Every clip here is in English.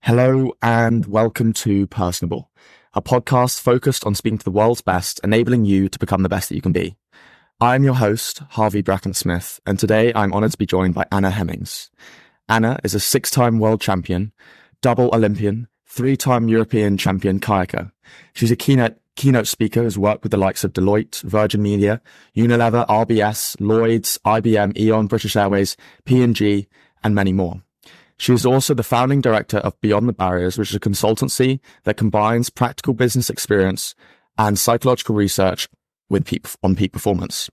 Hello and welcome to Personable, a podcast focused on speaking to the world's best, enabling you to become the best that you can be. I'm your host, Harvey Bracken-Smith, and today I'm honoured to be joined by Anna Hemmings. Anna is a 6-time world champion, double Olympian, 3-time European champion kayaker. She's a keynote speaker who's worked with the likes of Deloitte, Virgin Media, Unilever, RBS, Lloyds, IBM, E.ON, British Airways, P&G, and many more. She is also the founding director of Beyond the Barriers, which is a consultancy that combines practical business experience and psychological research with peak performance.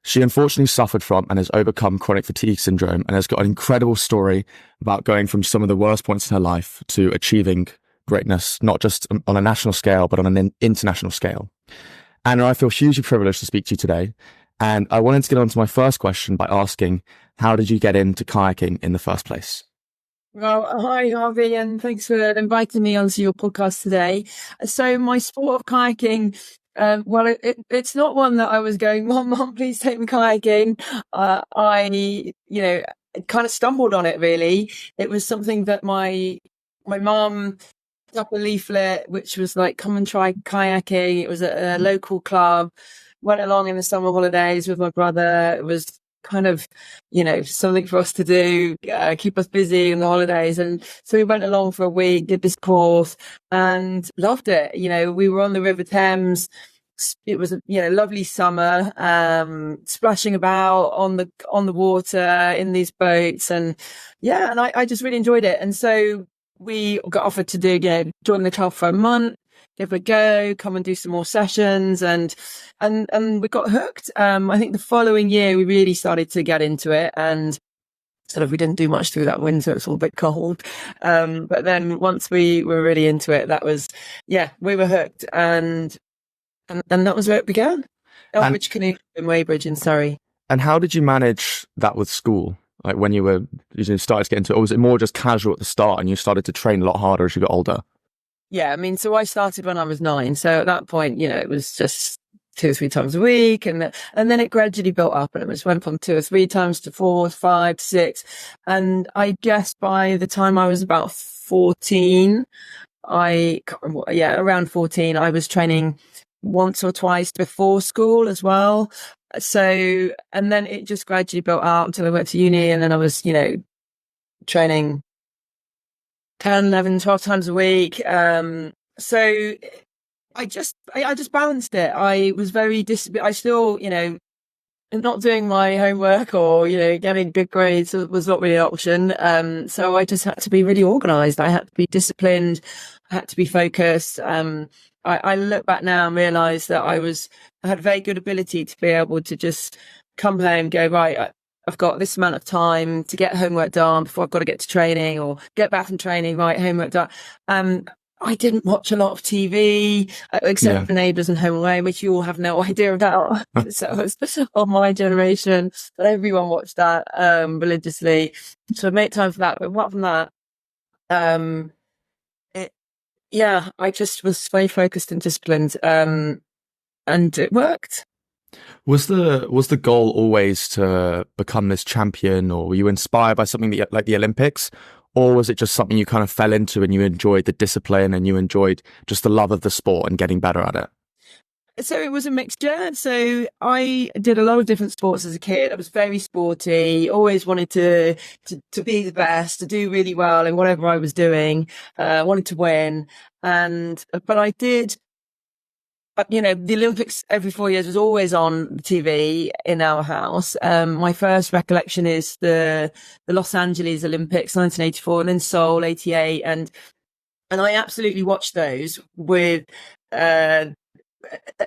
She unfortunately suffered from and has overcome chronic fatigue syndrome and has got an incredible story about going from some of the worst points in her life to achieving greatness, not just on a national scale, but on an international scale. Anna, I feel hugely privileged to speak to you today. And I wanted to get on to my first question by asking, how did you get into kayaking in the first place? Well, hi, Harvey, and thanks for inviting me onto your podcast today. So my sport of kayaking, it's not one that I was going, Mom, please take me kayaking. I kind of stumbled on it, really. It was something that my mum put up a leaflet, which was like, come and try kayaking. It was at a local club. Went along in the summer holidays with my brother. It was kind of, something for us to do, keep us busy in the holidays. And so we went along for a week, did this course and loved it. We were on the River Thames. It was a lovely summer, splashing about on the water in these boats. And I just really enjoyed it. And so we got offered to do, join the club for a month. Give it a go, come and do some more sessions, and we got hooked. I think the following year we really started to get into it, and sort of we didn't do much through that winter. It's all a bit cold, but then once we were really into it, that was we were hooked, and that was where it began. Elbridge Canoe in Weybridge in Surrey. And how did you manage that with school? Like when you started to get into it, or was it more just casual at the start, and you started to train a lot harder as you got older? Yeah, so I started when I was 9. So at that point, it was just 2 or 3 times a week. And then it gradually built up, and it just went from 2 or 3 times to 4, 5, 6. And I guess by the time I was about 14, around 14, I was training once or twice before school as well. So, and then it just gradually built up until I went to uni, and then I was, training 10, 11, 12 times a week. So I just balanced it. I was very I still, not doing my homework or, getting good grades was not really an option. So I just had to be really organized. I had to be disciplined. I had to be focused. I look back now and realize that I had very good ability to be able to just come home, go, right, I've got this amount of time to get homework done before I've got to get to training, or get back from training, right, homework done. I didn't watch a lot of TV, except for Neighbours and Home Away, which you all have no idea about. So it's on my generation, but everyone watched that religiously. So I made time for that. But apart from that, I just was very focused and disciplined, and it worked. Was the goal always to become this champion, or were you inspired by something like the Olympics, or was it just something you kind of fell into and you enjoyed the discipline and you enjoyed just the love of the sport and getting better at it? So it was a mixture. So I did a lot of different sports as a kid. I was very sporty, always wanted to be the best, to do really well in whatever I was doing, wanted to win. But I did. The Olympics every 4 years was always on TV in our house. My first recollection is the Los Angeles Olympics, 1984, and then Seoul, 88. And I absolutely watched those with,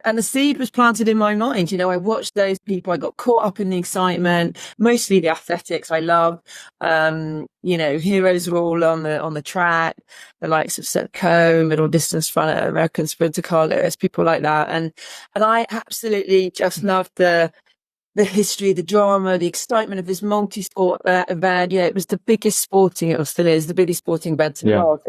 and the seed was planted in my mind. I watched those people. I got caught up in the excitement, mostly the athletics I love. Heroes were all on the track, the likes of Seth Coe, middle distance runner, American sprinter Carl Lewis, people like that. And I absolutely just loved the history, the drama, the excitement of this multi-sport event. It was the biggest it still is the biggest sporting event in the world.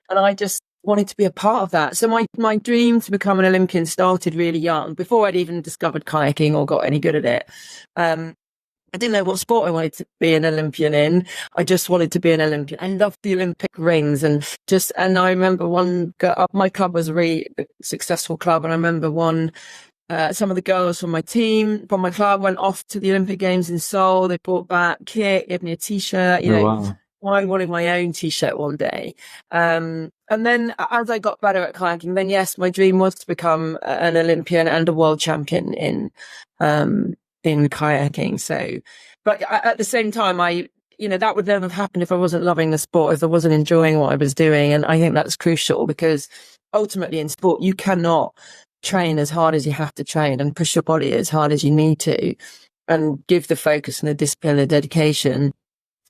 And I just wanted to be a part of that. So my dream to become an Olympian started really young, before I'd even discovered kayaking or got any good at it. I didn't know what sport I wanted to be an Olympian in. I just wanted to be an Olympian. I loved the Olympic rings and I remember my club was a really successful club. And I remember some of the girls from my club went off to the Olympic Games in Seoul. They brought back kit, gave me a t-shirt, Wow. I wanted my own t-shirt one day. And then as I got better at kayaking, then yes, my dream was to become an Olympian and a world champion in kayaking. So, but at the same time, that would never have happened if I wasn't loving the sport, if I wasn't enjoying what I was doing. And I think that's crucial because ultimately in sport, you cannot train as hard as you have to train and push your body as hard as you need to and give the focus and the discipline and dedication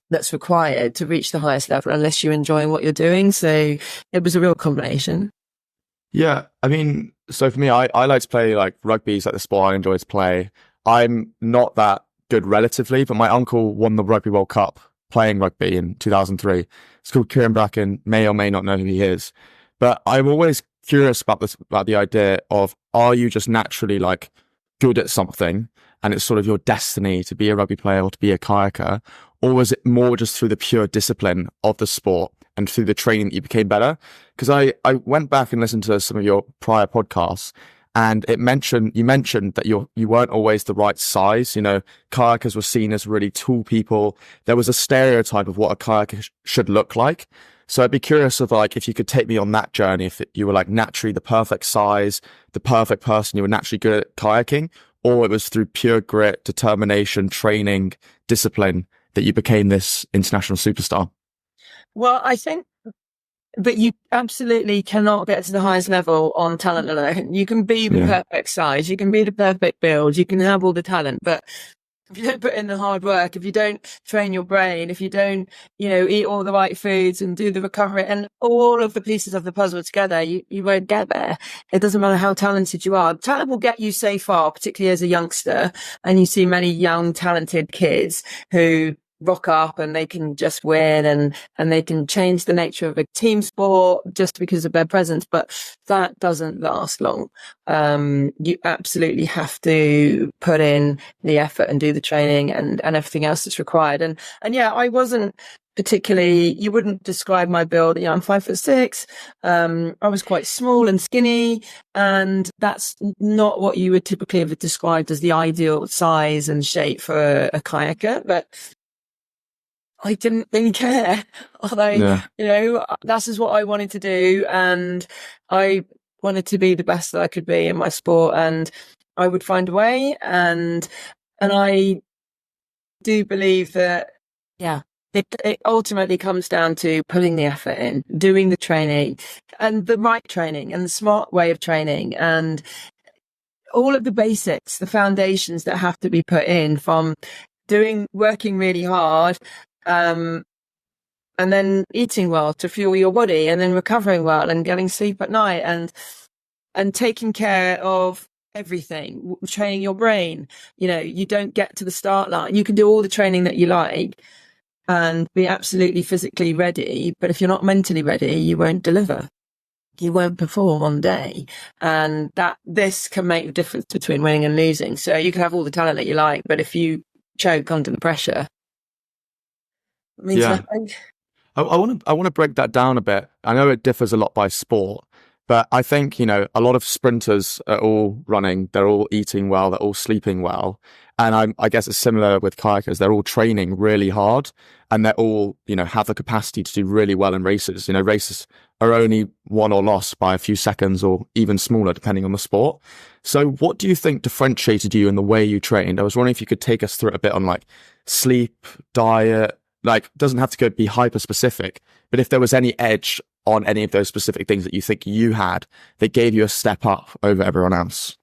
that's required to reach the highest level unless you're enjoying what you're doing. So it was a real combination. Yeah. I mean, so for me, I like to play like rugby is like the sport I enjoy to play. I'm not that good relatively, but my uncle won the Rugby World Cup playing rugby in 2003. It's called Kieran Bracken, may or may not know who he is. But I'm always curious about the idea of, are you just naturally like good at something and it's sort of your destiny to be a rugby player or to be a kayaker? Or was it more just through the pure discipline of the sport and through the training that you became better? Because I went back and listened to some of your prior podcasts, and you mentioned that you weren't always the right size. Kayakers were seen as really tall people. There was a stereotype of what a kayaker should look like. So I'd be curious of like, if you could take me on that journey, if you were like naturally the perfect size, the perfect person, you were naturally good at kayaking, or it was through pure grit, determination, training, discipline that you became this international superstar. Well, I think that you absolutely cannot get to the highest level on talent alone. You can be the perfect size, you can be the perfect build, you can have all the talent, but if you don't put in the hard work, if you don't train your brain, if you don't, eat all the right foods and do the recovery and all of the pieces of the puzzle together, you won't get there. It doesn't matter how talented you are. Talent will get you so far, particularly as a youngster. And you see many young, talented kids who rock up and they can just win and they can change the nature of a team sport just because of their presence, but that doesn't last long. You absolutely have to put in the effort and do the training and everything else that's required. And yeah, I wasn't particularly, you wouldn't describe my build. I'm 5'6". I was quite small and skinny, and that's not what you would typically have described as the ideal size and shape for a kayaker, but I didn't really care. Although, that's just what I wanted to do. And I wanted to be the best that I could be in my sport, and I would find a way. And I do believe that, it ultimately comes down to putting the effort in, doing the training and the right training and the smart way of training and all of the basics, the foundations that have to be put in from working really hard, and then eating well to fuel your body, and then recovering well and getting sleep at night and taking care of everything, training your brain. You don't get to the start line. You can do all the training that you like and be absolutely physically ready, but if you're not mentally ready, you won't deliver. You won't perform on day. And this can make the difference between winning and losing. So you can have all the talent that you like, but if you choke under the pressure, it means nothing. I want to break that down a bit. I know it differs a lot by sport, but I think, a lot of sprinters are all running, they're all eating well, they're all sleeping well. And I guess it's similar with kayakers. They're all training really hard, and they're all, have the capacity to do really well in races. Races are only won or lost by a few seconds or even smaller, depending on the sport. So what do you think differentiated you in the way you trained? I was wondering if you could take us through it a bit on like sleep, diet, like doesn't have to be hyper specific, but if there was any edge on any of those specific things that you think you had that gave you a step up over everyone else.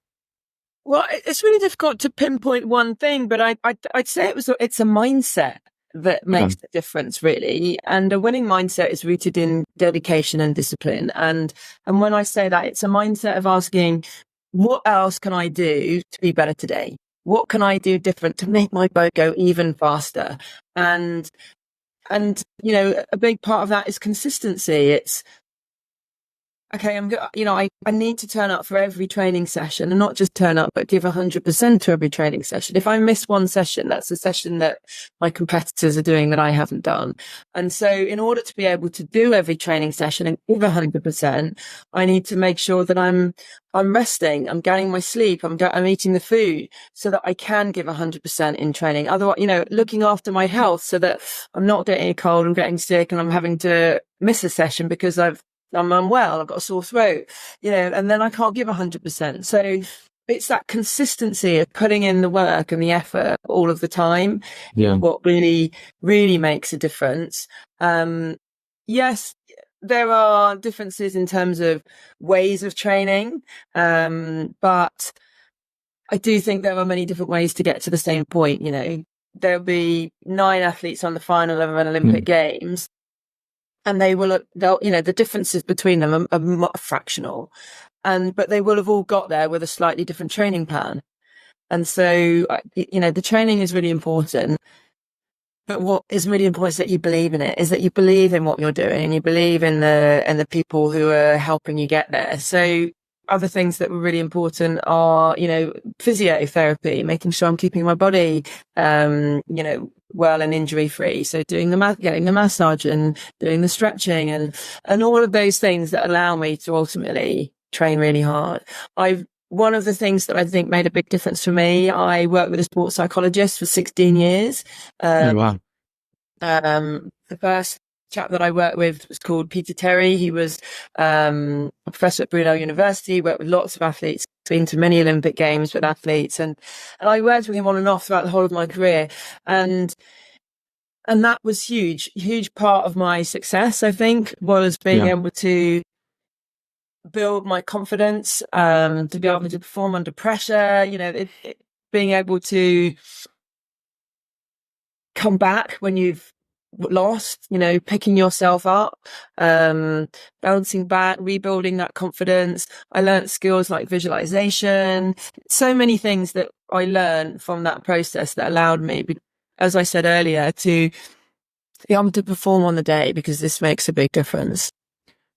Well, it's really difficult to pinpoint one thing, but I'd say it's a mindset that makes the difference, really. And a winning mindset is rooted in dedication and discipline. And when I say that, it's a mindset of asking, what else can I do to be better today? What can I do different to make my boat go even faster? And a big part of that is consistency. okay, I need to turn up for every training session, and not just turn up, but give 100% to every training session. If I miss one session, that's a session that my competitors are doing that I haven't done. And so in order to be able to do every training session and give 100%, I need to make sure that I'm resting, I'm getting my sleep, I'm eating the food so that I can give 100% in training. Otherwise, looking after my health so that I'm not getting a cold, I'm getting sick, and I'm having to miss a session because I'm unwell, I've got a sore throat, and then I can't give 100%. So it's that consistency of putting in the work and the effort all of the time. Yeah. What really, really makes a difference. Yes, there are differences in terms of ways of training, but I do think there are many different ways to get to the same point. There'll be 9 athletes on the final of an Olympic Games, and the differences between them are fractional, but they will have all got there with a slightly different training plan. And so, the training is really important. But what is really important is that you believe in it, is that you believe in what you're doing, and you believe in the people who are helping you get there. So other things that were really important are, physiotherapy, making sure I'm keeping my body, well and injury free. So getting the massage and doing the stretching and all of those things that allow me to ultimately train really hard. One of the things that I think made a big difference for me, I worked with a sports psychologist for 16 years. Wow. The first chap that I worked with was called Peter Terry. He was a professor at Brunel University, worked with lots of athletes, been to many Olympic Games with athletes. And I worked with him on and off throughout the whole of my career. And that was huge part of my success, I think, was being able to build my confidence, to be able to perform under pressure, being able to come back when you've lost, picking yourself up, bouncing back, rebuilding that confidence. I learned skills like visualization, so many things that I learned from that process that allowed me, as I said earlier, to be able to perform on the day, because this makes a big difference.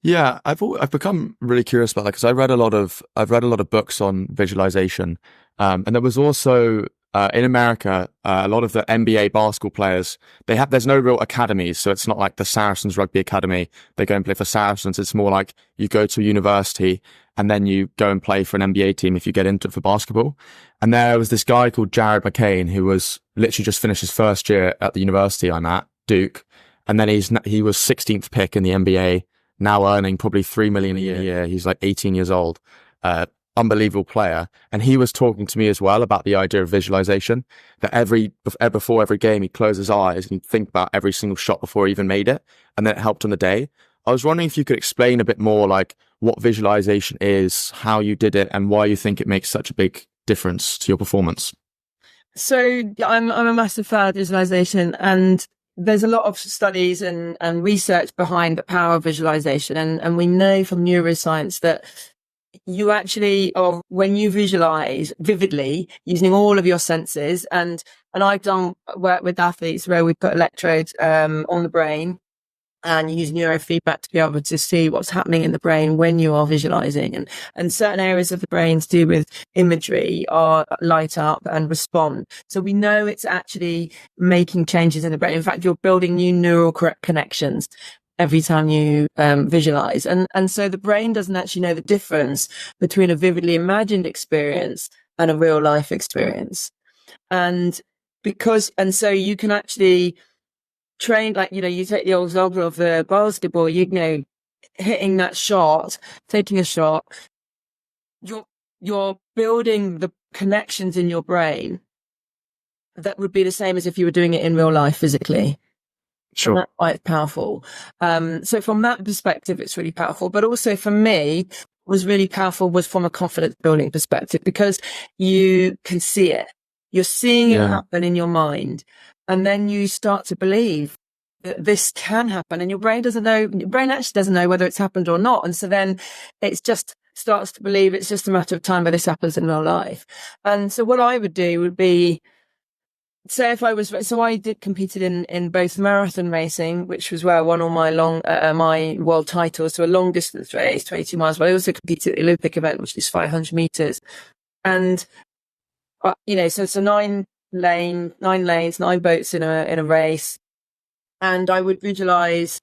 Yeah, I've become really curious about that, because I've read a lot of books on visualization, and there was also in America a lot of the NBA basketball players. There's no real academies, so it's not like the Saracens Rugby Academy. They go and play for Saracens. It's more like you go to a university and then you go and play for an NBA team if you get into it for basketball. And there was this guy called Jared McCain who was literally just finished his first year at the university I'm at, Duke, and then he was 16th pick in the NBA. Now earning probably $3 million a year. He's like 18 years old. Unbelievable player. And he was talking to me as well about the idea of visualization, that before every game, he'd close his eyes and he'd think about every single shot before he even made it. And then it helped on the day. I was wondering if you could explain a bit more like what visualization is, how you did it, and why you think it makes such a big difference to your performance. So I'm a massive fan of visualization, and there's a lot of studies and research behind the power of visualization. And we know from neuroscience that you actually, or when you visualize vividly using all of your senses, and I've done work with athletes where we put electrodes on the brain and use neurofeedback to be able to see what's happening in the brain when you are visualizing. And certain areas of the brain to do with imagery are light up and respond. So we know it's actually making changes in the brain. In fact, you're building new neural connections every time you visualize. And so the brain doesn't actually know the difference between a vividly imagined experience and a real life experience. And so you can actually train, like, you take the example of the basketball, hitting that shot, taking a shot, you're building the connections in your brain that would be the same as if you were doing it in real life physically. Sure. And that's quite powerful. So from that perspective, it's really powerful. But also for me, was really powerful was from a confidence building perspective, because you can see it. You're seeing it happen in your mind. And then you start to believe that this can happen, and your brain actually doesn't know whether it's happened or not. And so then it's just starts to believe it's just a matter of time where this happens in real life. And so what I would do would be say if I was, so I did competed in both marathon racing, which was where I won all my my world titles. So a long distance race, 22 miles, but I also competed at the Olympic event, which is 500 meters. And, so it's a 9 lanes, 9 boats in a race. And I would visualize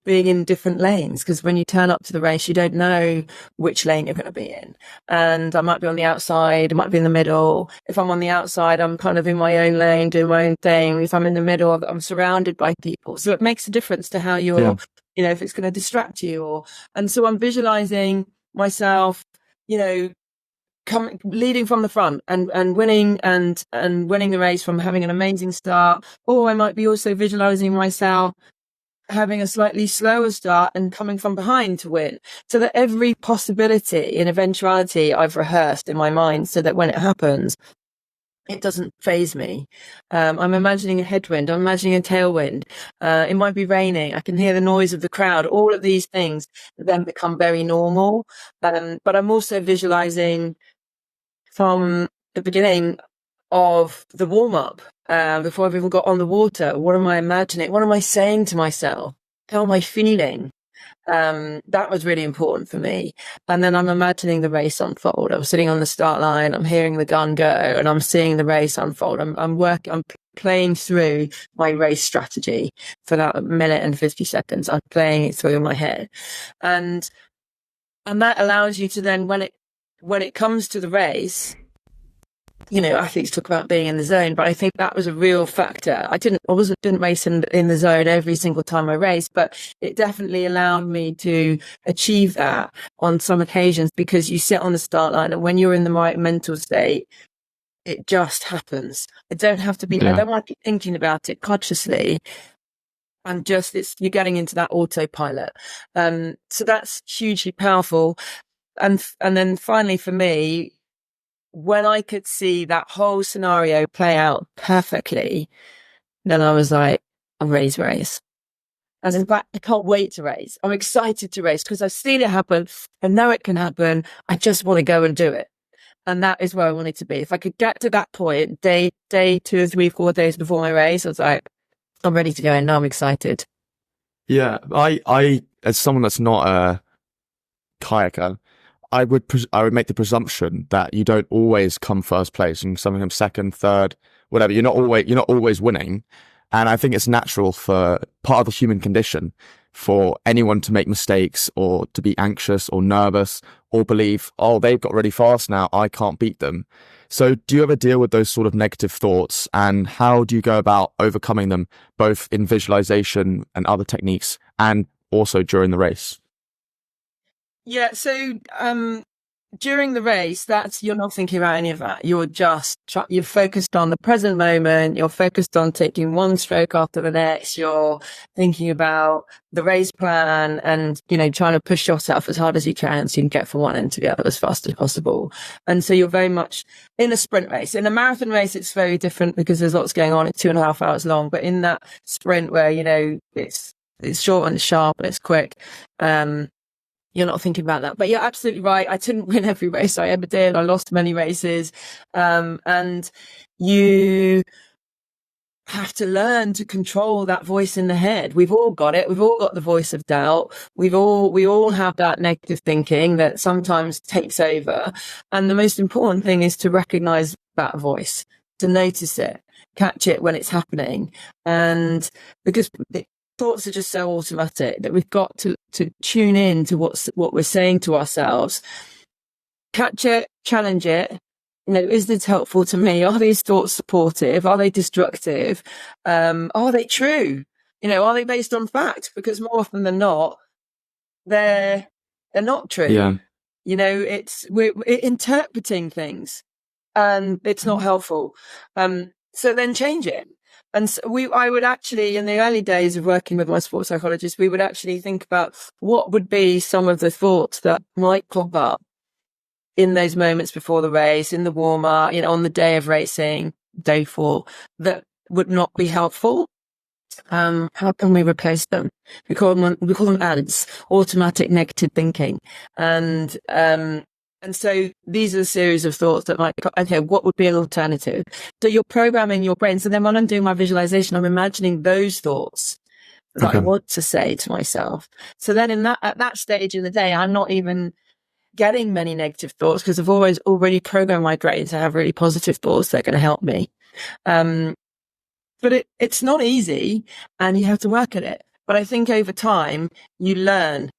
being in different lanes, because when you turn up to the race, you don't know which lane you're going to be in. And I might be on the outside, I might be in the middle. If I'm on the outside, I'm kind of in my own lane, doing my own thing. If I'm in the middle, I'm surrounded by people. So it makes a difference to how you're, if it's going to distract you and so I'm visualizing myself, leading from the front and winning and winning the race from having an amazing start. Or I might be also visualizing myself having a slightly slower start and coming from behind to win, so that every possibility and eventuality I've rehearsed in my mind, so that when it happens, it doesn't faze me. I'm imagining a headwind, I'm imagining a tailwind. It might be raining, I can hear the noise of the crowd. All of these things then become very normal. But I'm also visualizing from the beginning of the warm-up, before I've even got on the water. What am I imagining? What am I saying to myself? How am I feeling? That was really important for me. And then I'm imagining the race unfold. I'm sitting on the start line, I'm hearing the gun go, and I'm seeing the race unfold. I'm playing through my race strategy for that minute and 50 seconds. I'm playing it through in my head. And that allows you to then, when it comes to the race, athletes talk about being in the zone, but I think that was a real factor. I didn't race in the zone every single time I raced, but it definitely allowed me to achieve that on some occasions, because you sit on the start line and when you're in the right mental state, it just happens. I don't have to be, I don't want to be thinking about it consciously. And you're getting into that autopilot. So that's hugely powerful. And then finally for me, when I could see that whole scenario play out perfectly, then I was like, I'm ready to race. And in fact, I can't wait to race. I'm excited to race because I've seen it happen. I know it can happen. I just want to go and do it. And that is where I wanted to be. If I could get to that point, day 2 or 3, 4 days before my race, I was like, I'm ready to go and now I'm excited. Yeah. I, as someone that's not a kayaker, I would make the presumption that you don't always come first place, and some come second, third, whatever. You're not always winning. And I think it's natural, for part of the human condition, for anyone to make mistakes or to be anxious or nervous or believe, oh, they've got really fast now, I can't beat them. So do you ever deal with those sort of negative thoughts, and how do you go about overcoming them, both in visualization and other techniques and also during the race? Yeah, so during the race, you're not thinking about any of that. You're focused on the present moment. You're focused on taking one stroke after the next. You're thinking about the race plan and, trying to push yourself as hard as you can so you can get from one end to the other as fast as possible. And so you're very much in a sprint race. In a marathon race, it's very different because there's lots going on. It's 2.5 hours long. But in that sprint where, it's short and sharp and it's quick, you're not thinking about that. But you're absolutely right. I didn't win every race I ever did. I lost many races. And you have to learn to control that voice in the head. We've all got it. We've all got the voice of doubt. We all have that negative thinking that sometimes takes over. And the most important thing is to recognize that voice, to notice it, catch it when it's happening. And because thoughts are just so automatic that we've got to tune in to what we're saying to ourselves, catch it, challenge it. Is this helpful to me? Are these thoughts supportive? Are they destructive? Are they true? Are they based on fact? Because more often than not, they're not true. Yeah. We're interpreting things and it's not helpful. So then change it. And so I would actually, in the early days of working with my sports psychologist, we would actually think about what would be some of the thoughts that might pop up in those moments before the race, in the warm-up, on the day of racing, day 4, that would not be helpful. How can we replace them? We call them ANTs, automatic negative thinking. And And so these are the series of thoughts that like, okay, what would be an alternative? So you're programming your brain. So then when I'm doing my visualization, I'm imagining those thoughts that I want to say to myself. So then at that stage in the day, I'm not even getting many negative thoughts because I've already programmed my brain to have really positive thoughts that are going to help me. But it's not easy and you have to work at it. But I think over time you learn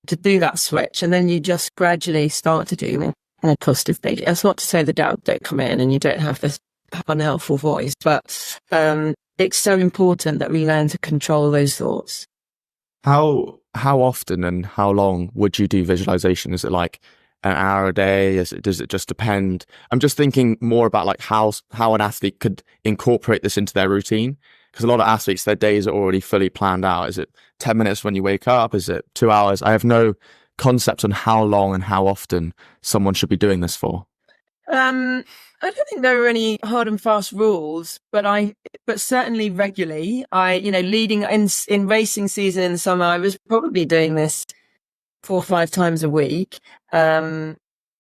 to do that switch, and then you just gradually start to do it on a positive basis. That's not to say the doubt don't come in and you don't have this unhelpful voice, but it's so important that we learn to control those thoughts. How often and how long would you do visualization? Is it like an hour a day? Does it just depend? I'm just thinking more about like how an athlete could incorporate this into their routine. Because a lot of athletes, their days are already fully planned out. Is it 10 minutes when you wake up? Is it 2 hours? I have no concept on how long and how often someone should be doing this for. I don't think there are any hard and fast rules, but certainly regularly. Leading in racing season in the summer, I was probably doing this 4 or 5 times a week. And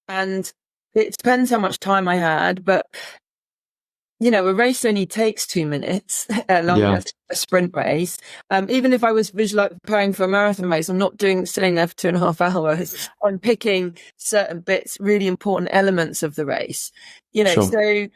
it depends how much time I had, but a race only takes 2 minutes, longer a sprint race. Even if I was preparing for a marathon race, I'm not sitting there for 2.5 hours. I'm picking certain bits, really important elements of the race, Sure. So,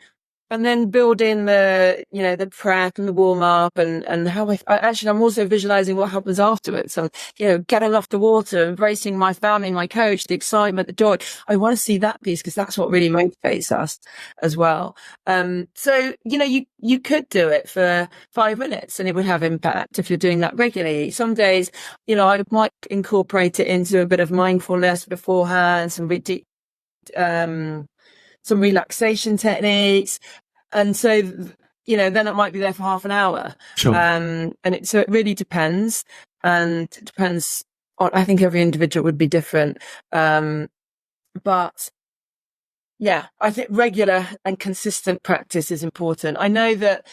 and then build in the prep and the warm up and how I'm also visualizing what happens afterwards. So, getting off the water, embracing my family, my coach, the excitement, the joy. I want to see that piece because that's what really motivates us as well. So, you could do it for 5 minutes and it would have impact if you're doing that regularly. Some days, I might incorporate it into a bit of mindfulness beforehand, some relaxation techniques. And so, then it might be there for half an hour. Sure. So it really depends. And it depends on, I think every individual would be different. But yeah, I think regular and consistent practice is important. I know that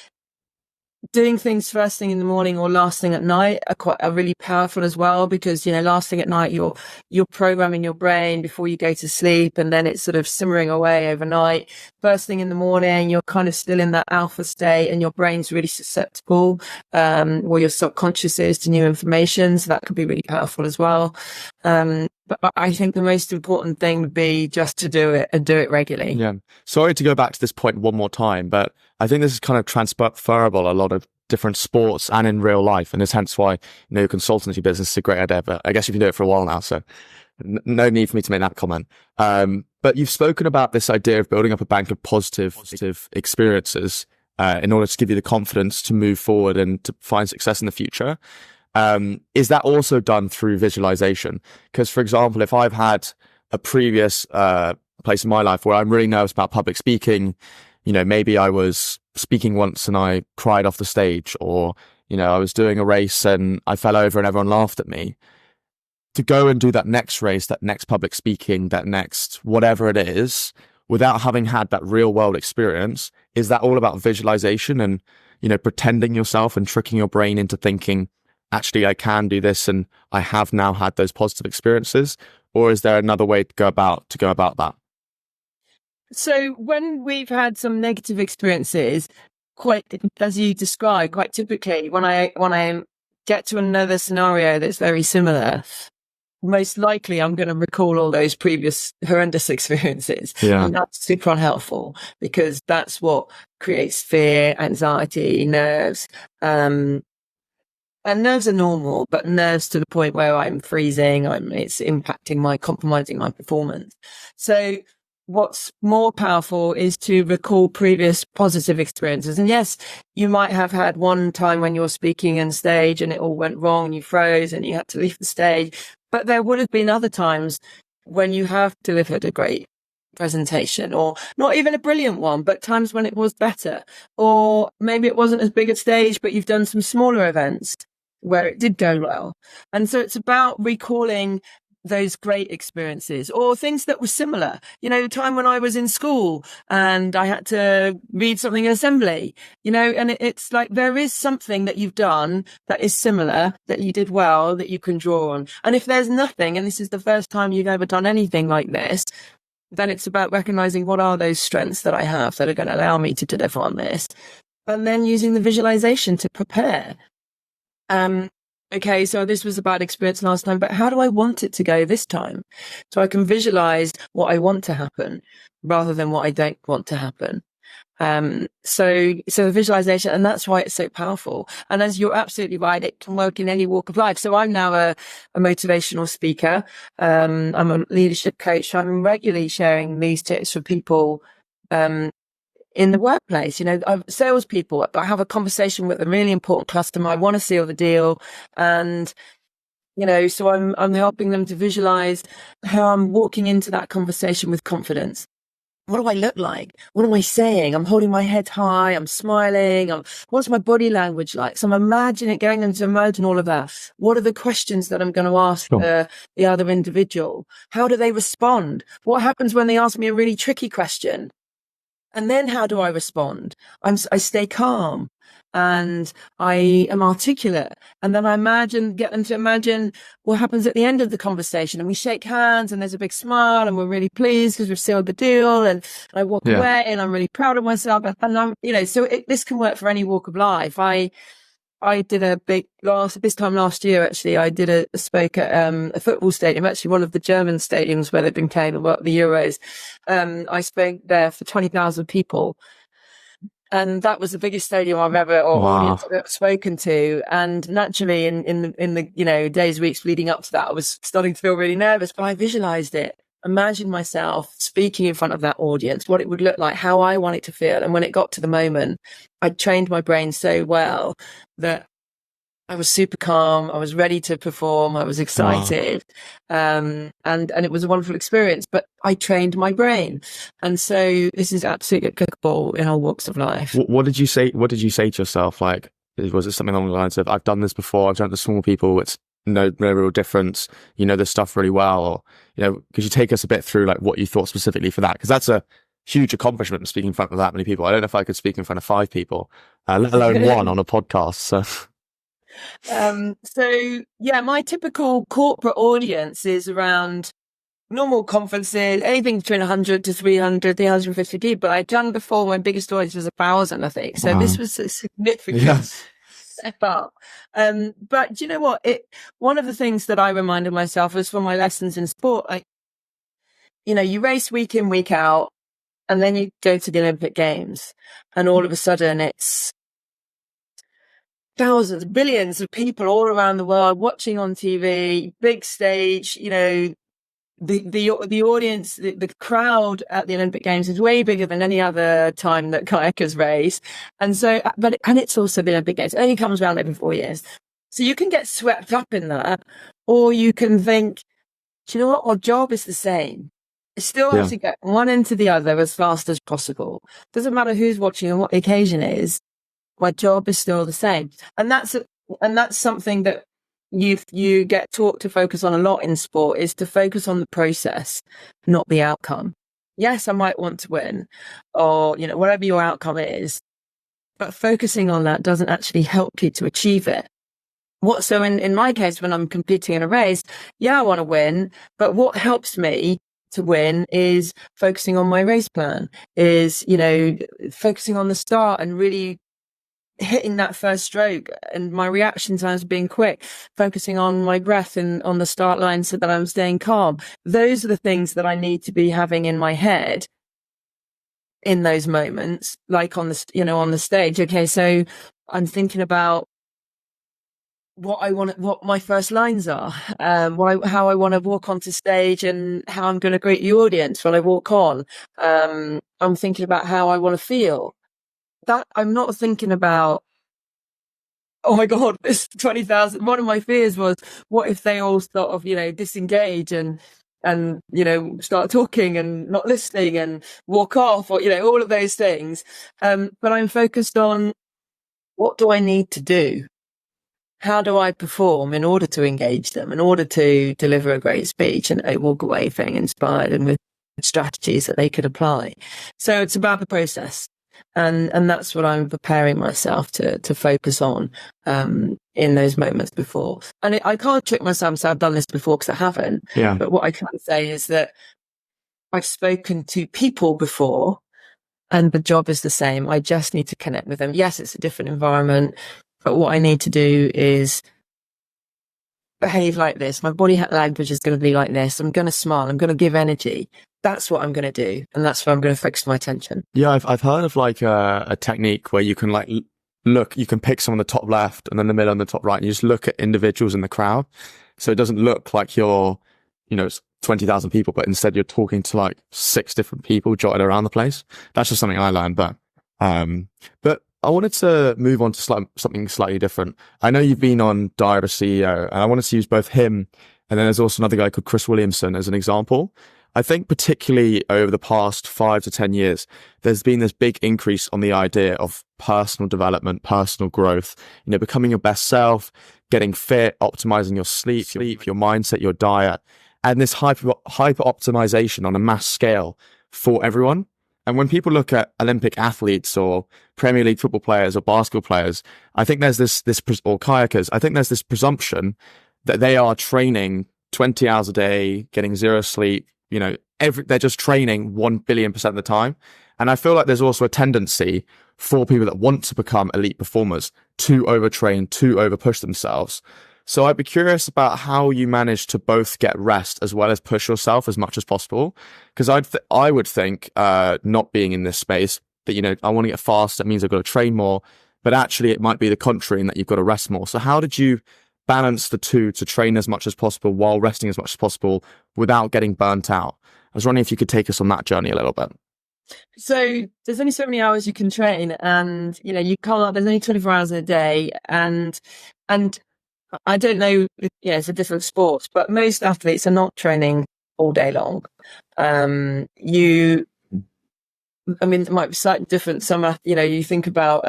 doing things first thing in the morning or last thing at night are really powerful as well, because last thing at night you're programming your brain before you go to sleep, and then it's sort of simmering away overnight. First thing in the morning you're kind of still in that alpha state and your brain's really susceptible, or your subconscious is, to new information, so that could be really powerful as well. But I think the most important thing would be just to do it and do it regularly. Yeah. Sorry to go back to this point one more time, but I think this is kind of transferable a lot of different sports and in real life. And it's hence why, consultancy business is a great idea. But I guess you've been doing it for a while now, so no need for me to make that comment. But you've spoken about this idea of building up a bank of positive experiences in order to give you the confidence to move forward and to find success in the future. Is that also done through visualization? Because, for example, if I've had a previous place in my life where I'm really nervous about public speaking, maybe I was speaking once and I cried off the stage, or, I was doing a race and I fell over and everyone laughed at me. To go and do that next race, that next public speaking, that next whatever it is, without having had that real world experience, is that all about visualization and, pretending yourself and tricking your brain into thinking, actually, I can do this and I have now had those positive experiences? Or is there another way to go about that? So when we've had some negative experiences, quite as you described, quite typically, when I get to another scenario that's very similar, most likely I'm going to recall all those previous horrendous experiences. Yeah. And that's super unhelpful, because that's what creates fear, anxiety, nerves. And nerves are normal, but nerves to the point where I'm freezing, it's compromising my performance. So what's more powerful is to recall previous positive experiences. And yes, you might have had one time when you're speaking on stage and it all went wrong and you froze and you had to leave the stage. But there would have been other times when you have delivered a great presentation, or not even a brilliant one, but times when it was better. Or maybe it wasn't as big a stage, but you've done some smaller events where it did go well. And so it's about recalling those great experiences, or things that were similar. The time when I was in school and I had to read something in assembly, and it's like there is something that you've done that is similar, that you did well, that you can draw on. And if there's nothing, and this is the first time you've ever done anything like this, then it's about recognizing what are those strengths that I have that are going to allow me to deliver on this. And then using the visualization to prepare. Okay, so this was a bad experience last time, but how do I want it to go this time? So I can visualize what I want to happen rather than what I don't want to happen. So the visualization, and that's why it's so powerful. And as you're absolutely right, it can work in any walk of life. So I'm now a motivational speaker. I'm a leadership coach. So I'm regularly sharing these tips for people, in the workplace. Salespeople, I have a conversation with a really important customer. I want to seal the deal. And, so I'm helping them to visualize how I'm walking into that conversation with confidence. What do I look like? What am I saying? I'm holding my head high. I'm smiling. What's my body language like? So I'm getting them to imagine all of that. What are the questions that I'm going to ask the other individual? How do they respond? What happens when they ask me a really tricky question? And then how do I respond? I stay calm and I am articulate. And then I get them to imagine what happens at the end of the conversation. And we shake hands and there's a big smile and we're really pleased because we've sealed the deal. And I walk away and I'm really proud of myself. And this can work for any walk of life. I did this time last year, actually, I did a spoke at a football stadium, actually one of the German stadiums where they've been playing the Euros. I spoke there for 20,000 people. And that was the biggest stadium I've ever, audience I've ever spoken to. And naturally in the, days, weeks leading up to that, I was starting to feel really nervous, but I visualized it. Imagine myself speaking in front of that audience, what it would look like, how I want it to feel. And when it got to the moment, I trained my brain so well that I was super calm. I was ready to perform. I was excited. And it was a wonderful experience, but I trained my brain. And so this is absolutely applicable in all walks of life. What did you say? What did you say to yourself? Like, was it something along the lines of, I've done this before. I've done it to small people. It's no real difference. This stuff really well. Or, could you take us a bit through like what you thought specifically for that? Because that's a huge accomplishment, speaking in front of that many people. I don't know if I could speak in front of 5 people, let alone one on a podcast. So. My typical corporate audience is around normal conferences, anything between 100 to 300, 350 people. I'd done before, my biggest audience was 1,000, I think. So this was a significant step up. But do you know what? One of the things that I reminded myself was from my lessons in sport, you race week in, week out, and then you go to the Olympic Games, and all of a sudden it's thousands, billions of people all around the world watching on TV, big stage, the audience, the crowd at the Olympic Games is way bigger than any other time that kayakers race. And so, and it's also the Olympic Games. It only comes around every 4 years. So you can get swept up in that, or you can think, do you know what? Our job is the same. I still have to get one into the other as fast as possible. Doesn't matter who's watching and what the occasion is. My job is still the same. And that's something that you get taught to focus on a lot in sport, is to focus on the process, not the outcome. Yes, I might want to win, or, whatever your outcome is, but focusing on that doesn't actually help you to achieve it. So in my case, when I'm competing in a race, I want to win, but what helps me to win is focusing on my race plan, is, focusing on the start and really hitting that first stroke, and my reaction times being quick, focusing on my breath and on the start line so that I'm staying calm. Those are the things that I need to be having in my head in those moments, like on the stage. Okay, so I'm thinking about what my first lines are, how I want to walk onto stage and how I'm going to greet the audience when I walk on. I'm thinking about how I want to feel. That I'm not thinking about, oh my God, this 20,000. One of my fears was, what if they all sort of, disengage and start talking and not listening and walk off, or, all of those things. But I'm focused on, what do I need to do? how do I perform in order to engage them, in order to deliver a great speech, and they walk away feeling inspired and with strategies that they could apply. So it's about the process. And that's what I'm preparing myself to focus on in those moments before. And I can't trick myself and say I've done this before, because I haven't. Yeah. But what I can say is that I've spoken to people before, and the job is the same. I just need to connect with them. Yes, it's a different environment, but what I need to do is behave like this. My body language is going to be like this. I'm going to smile. I'm going to give energy. That's what I'm going to do. And that's where I'm going to focus my attention. Yeah, I've heard of like a technique where you can like look, you can pick someone on the top left and then the middle and the top right, and you just look at individuals in the crowd. So it doesn't look like you're, it's 20,000 people, but instead you're talking to like 6 different people jotted around the place. That's just something I learned. But I wanted to move on to something slightly different. I know you've been on Diary of a CEO, and I wanted to use both him and then there's also another guy called Chris Williamson as an example. I think particularly over the past 5 to 10 years, there's been this big increase on the idea of personal development, personal growth, becoming your best self, getting fit, optimizing your sleep, your mindset, your diet, and this hyper optimization on a mass scale for everyone. And when people look at Olympic athletes or Premier League football players or basketball players, I think there's this or kayakers, I think there's this presumption that they are training 20 hours a day, getting 0 sleep, they're just training 1 billion% of the time. And I feel like there's also a tendency for people that want to become elite performers to overtrain, to overpush themselves. So I'd be curious about how you manage to both get rest as well as push yourself as much as possible. Because I would think, not being in this space, that, I want to get fast. That means I've got to train more. But actually, it might be the contrary in that you've got to rest more. So how did you balance the two to train as much as possible while resting as much as possible without getting burnt out? I was wondering if you could take us on that journey a little bit. So there's only so many hours you can train, and you can't. There's only 24 hours in a day, and I don't know. Yeah, it's a different sport, but most athletes are not training all day long. It might be slightly different. Some, you think about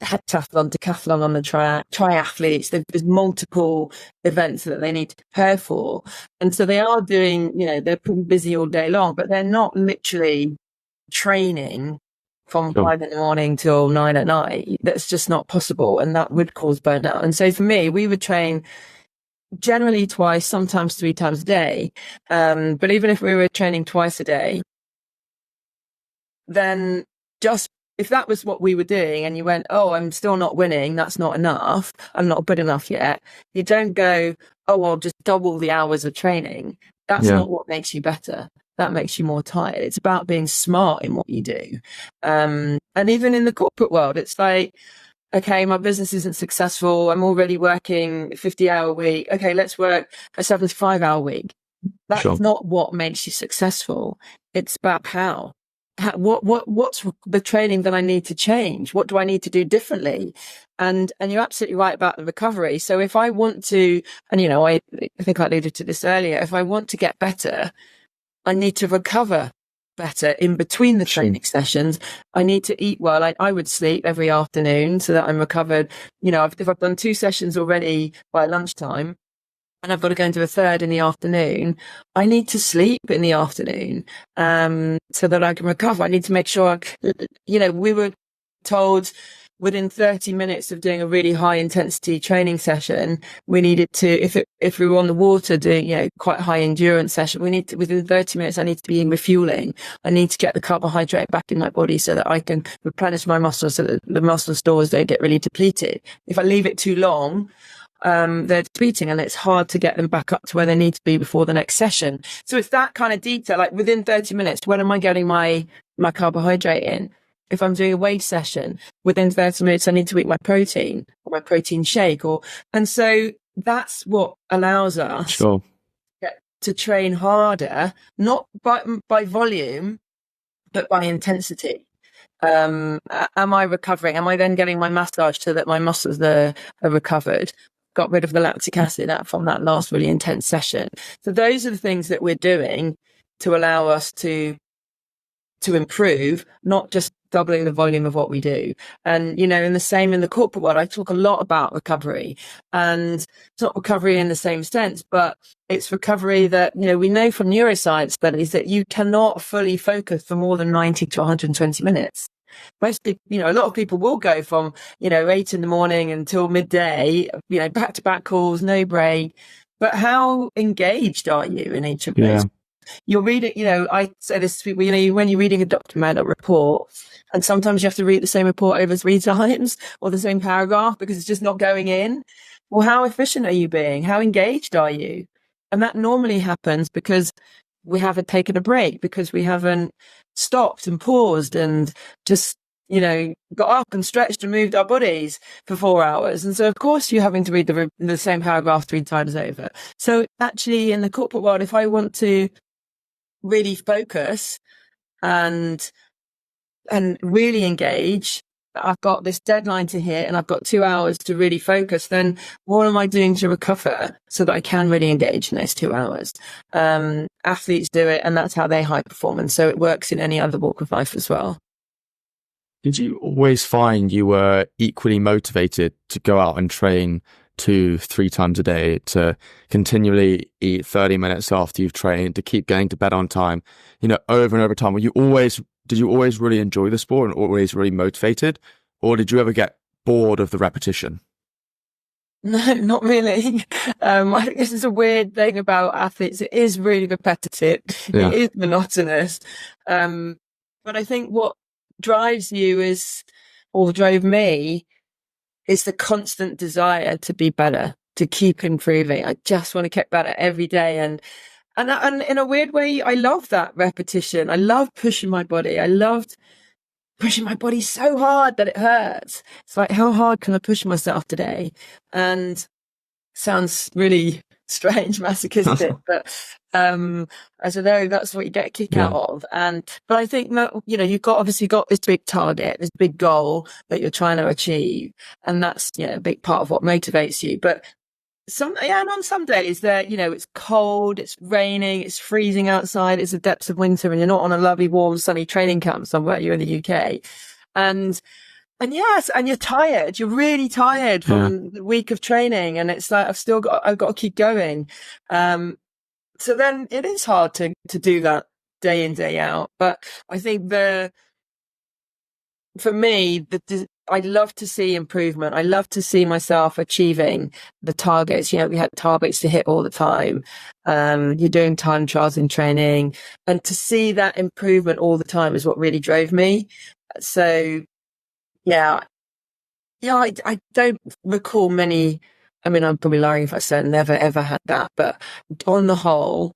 heptathlon, decathlon on the track, triathletes. There's multiple events that they need to prepare for, and so they are doing. They're pretty busy all day long, but they're not literally training from 5 a.m. till 9 p.m. That's just not possible, and that would cause burnout. And so for me, we would train generally twice, sometimes 3 times a day. But even if we were training twice a day, then just if that was what we were doing and you went, oh, I'm still not winning, that's not enough, I'm not good enough yet, you don't go, oh, I'll just double the hours of training. That's not what makes you better. That makes you more tired. It's about being smart in what you do. And even in the corporate world, it's like, okay, my business isn't successful. I'm already working a 50-hour week. Okay, let's work a 75-hour week. That's not what makes you successful. It's about what's the training that I need to change? What do I need to do differently? And you're absolutely right about the recovery. So if I want to, and I think I alluded to this earlier, if I want to get better, I need to recover better in between the training sessions. I need to eat well. I would sleep every afternoon so that I'm recovered. If I've done 2 sessions already by lunchtime, and I've got to go into a third in the afternoon, I need to sleep in the afternoon so that I can recover. I need to make sure, we were told within 30 minutes of doing a really high intensity training session, we needed to, if we were on the water doing, quite high endurance session, within 30 minutes, I need to be refueling. I need to get the carbohydrate back in my body so that I can replenish my muscles so that the muscle stores don't get really depleted. If I leave it too long, they're depleting and it's hard to get them back up to where they need to be before the next session. So it's that kind of detail, like within 30 minutes, when am I getting my carbohydrate in? If I'm doing a weight session, within 30 minutes, I need to eat my protein or my protein shake. And so that's what allows us to train harder, not by volume, but by intensity. Am I recovering? Am I then getting my massage so that my muscles are recovered? Got rid of the lactic acid from that last really intense session. So those are the things that we're doing to allow us to improve, not just doubling the volume of what we do. And, in the same in the corporate world, I talk a lot about recovery, and it's not recovery in the same sense, but it's recovery that, we know from neuroscience studies that you cannot fully focus for more than 90 to 120 minutes. Most people, a lot of people will go from, 8 in the morning until midday, back to back calls, no break. But how engaged are you in each of those? You're reading, I say this to people, when you're reading a document or report, and sometimes you have to read the same report over 3 times or the same paragraph because it's just not going in. Well, how efficient are you being? How engaged are you? And that normally happens because we haven't taken a break, because we haven't stopped and paused and just, got up and stretched and moved our bodies for 4 hours. And so, of course, you're having to read the same paragraph 3 times over. So actually, in the corporate world, if I want to really focus and really engage, I've got this deadline to hit and I've got 2 hours to really focus, then what am I doing to recover so that I can really engage in those 2 hours? Athletes do it, and that's how they high perform. And so it works in any other walk of life as well. Did you always find you were equally motivated to go out and train 2-3 times a day, to continually eat 30 minutes after you've trained, to keep going to bed on time, over and over time? Did you always really enjoy the sport and always really motivated? Or did you ever get bored of the repetition? No, not really. I think this is a weird thing about athletes. It is really repetitive. Yeah. It is monotonous. But I think what drives you drove me, is the constant desire to be better, to keep improving. I just want to get better every day. And in a weird way, I love that repetition. I love pushing my body. I loved pushing my body so hard that it hurts. It's like, how hard can I push myself today? And sounds really strange, masochistic, but I don't know, that's what you get a kick out of. But I think that, you've obviously got this big target, this big goal that you're trying to achieve. And that's, a big part of what motivates you. But on some days that, it's cold, it's raining, it's freezing outside, it's the depths of winter, and you're not on a lovely, warm, sunny training camp somewhere, you're in the UK. And yes, and you're tired. You're really tired from the week of training, and it's like I've got to keep going. So then it is hard to do that day in, day out. But I think for me, I love to see improvement. I love to see myself achieving the targets. We had targets to hit all the time. You're doing time trials in training, and to see that improvement all the time is what really drove me. So I don't recall many. I mean, I'm probably lying if I said never ever had that, but on the whole,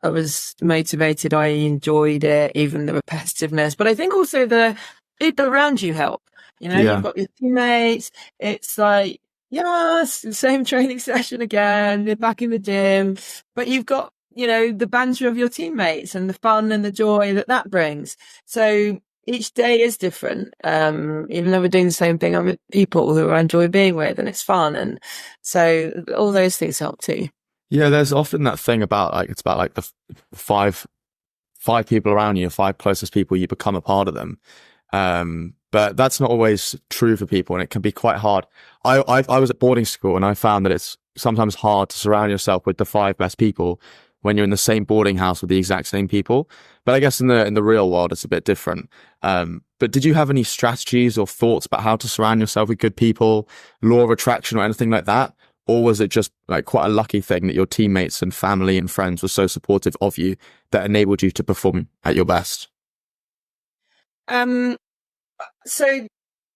I was motivated. I enjoyed it, even the repetitiveness. But I think also the people around you help. You've got your teammates. It's like, yes, the same training session again. They're back in the gym, but you've got, the banter of your teammates and the fun and the joy that brings. So each day is different. Even though we're doing the same thing, I'm with people who I enjoy being with, and it's fun. And so all those things help too. Yeah, there's often that thing about it's about the five people around you, 5 closest people, you become a part of them. But that's not always true for people, and it can be quite hard. I was at boarding school, and I found that it's sometimes hard to surround yourself with the 5 best people when you're in the same boarding house with the exact same people. But I guess in the real world, it's a bit different. But did you have any strategies or thoughts about how to surround yourself with good people, law of attraction or anything like that? Or was it just quite a lucky thing that your teammates and family and friends were so supportive of you that enabled you to perform at your best? So a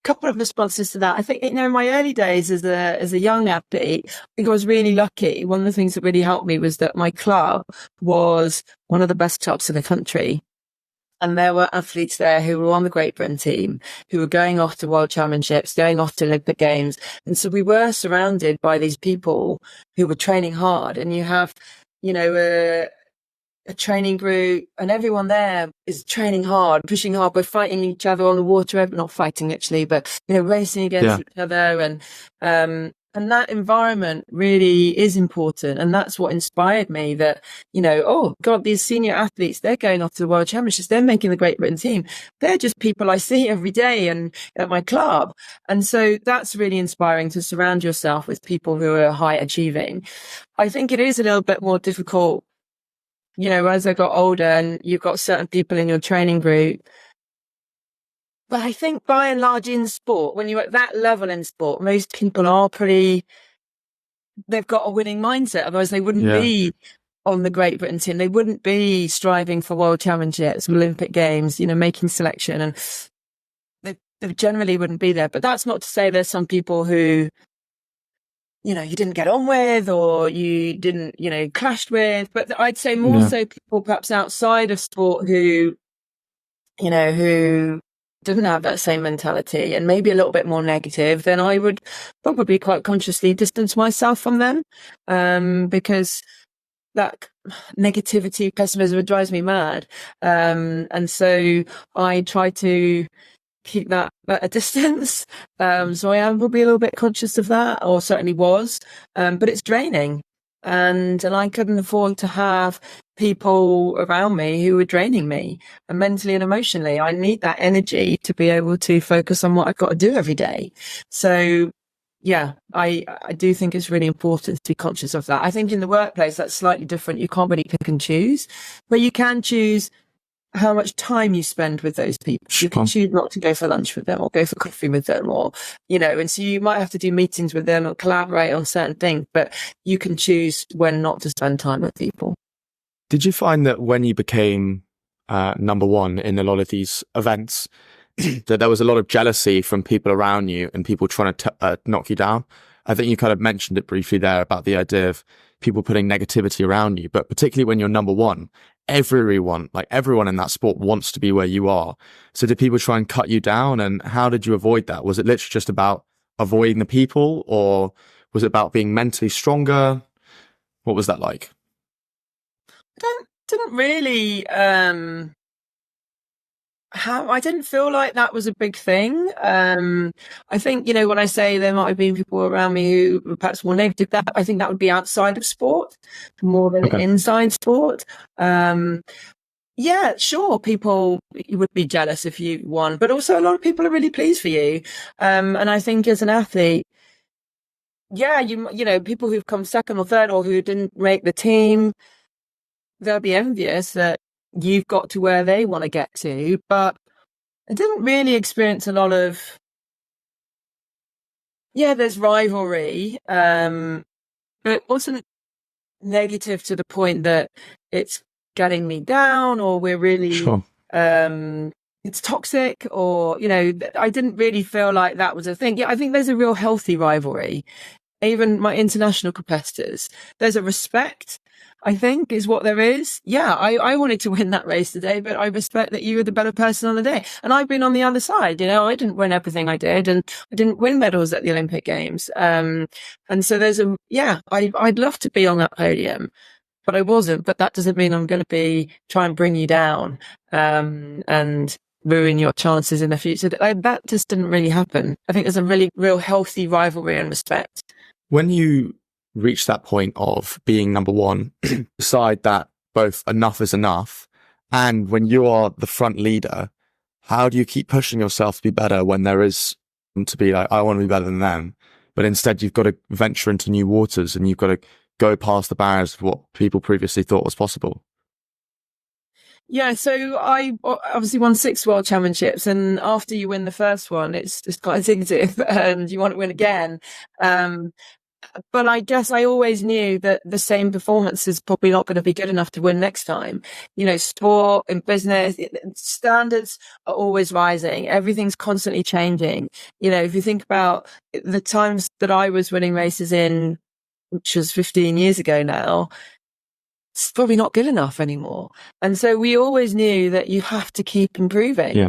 couple of responses to that. I think, in my early days as a young athlete, I think I was really lucky. One of the things that really helped me was that my club was one of the best clubs in the country. And there were athletes there who were on the Great Britain team, who were going off to World Championships, going off to Olympic Games. And so we were surrounded by these people who were training hard. And you have, a training group, and everyone there is training hard, pushing hard. We're fighting each other on the water, not fighting actually, but, racing against each other. And that environment really is important. And that's what inspired me that, oh God, these senior athletes, they're going off to the World Championships. They're making the Great Britain team. They're just people I see every day and at my club. And so that's really inspiring, to surround yourself with people who are high achieving. I think it is a little bit more difficult, as I got older, and you've got certain people in your training group. But I think by and large in sport, when you're at that level in sport, most people are they've got a winning mindset. Otherwise they wouldn't be on the Great Britain team. They wouldn't be striving for World Championships, Olympic Games, making selection, and they generally wouldn't be there. But that's not to say there's some people who, you didn't get on with, or you didn't, clashed with. But I'd say more so people perhaps outside of sport who didn't have that same mentality and maybe a little bit more negative, then I would probably quite consciously distance myself from them, because that negativity, pessimism, it drives me mad. And so I try to keep that at a distance. So I am probably a little bit conscious of that, or certainly was, but it's draining. And I couldn't afford to have people around me who were draining me, and mentally and emotionally. I need that energy to be able to focus on what I've got to do every day. So yeah, I do think it's really important to be conscious of that. I think in the workplace, that's slightly different. You can't really pick and choose, but you can choose how much time you spend with those people. You can choose not to go for lunch with them, or go for coffee with them, or, and so you might have to do meetings with them or collaborate on certain things, but you can choose when not to spend time with people. Did you find that when you became number one in a lot of these events, that there was a lot of jealousy from people around you and people trying to knock you down? I think you kind of mentioned it briefly there about the idea of people putting negativity around you, but particularly when you're number one, everyone in that sport wants to be where you are. So did people try and cut you down, and how did you avoid that? Was it literally just about avoiding the people, or was it about being mentally stronger? What was that like? Didn't really I didn't feel like that was a big thing. I think, when I say there might have been people around me who were perhaps more negative, that I think that would be outside of sport more than inside sport. Yeah, sure, people, you would be jealous if you won, but also a lot of people are really pleased for you. And I think as an athlete, people who've come second or third, or who didn't make the team, they'll be envious that you've got to where they want to get to. But I didn't really experience a lot of, there's rivalry, but it wasn't negative to the point that it's getting me down, or we're really, it's toxic, or, I didn't really feel like that was a thing. Yeah, I think there's a real healthy rivalry. Even my international competitors, there's a respect, I think, is what there is. Yeah, I wanted to win that race today, but I respect that you were the better person on the day. And I've been on the other side, I didn't win everything I did, and I didn't win medals at the Olympic Games. And so there's I'd love to be on that podium, but I wasn't. But that doesn't mean I'm going to try and bring you down, and ruin your chances in the future. That just didn't really happen. I think there's a really real healthy rivalry and respect. When you reach that point of being number one, decide that both enough is enough, and when you are the front leader, how do you keep pushing yourself to be better when there is to be like, I want to be better than them, but instead you've got to venture into new waters, and you've got to go past the barriers of what people previously thought was possible? Yeah, so I obviously won 6 World Championships, and after you win the first one, it's just quite addictive, and you want to win again. But I guess I always knew that the same performance is probably not going to be good enough to win next time. Sport and business, standards are always rising. Everything's constantly changing. If you think about the times that I was winning races in, which was 15 years ago now, it's probably not good enough anymore. And so we always knew that you have to keep improving. Yeah.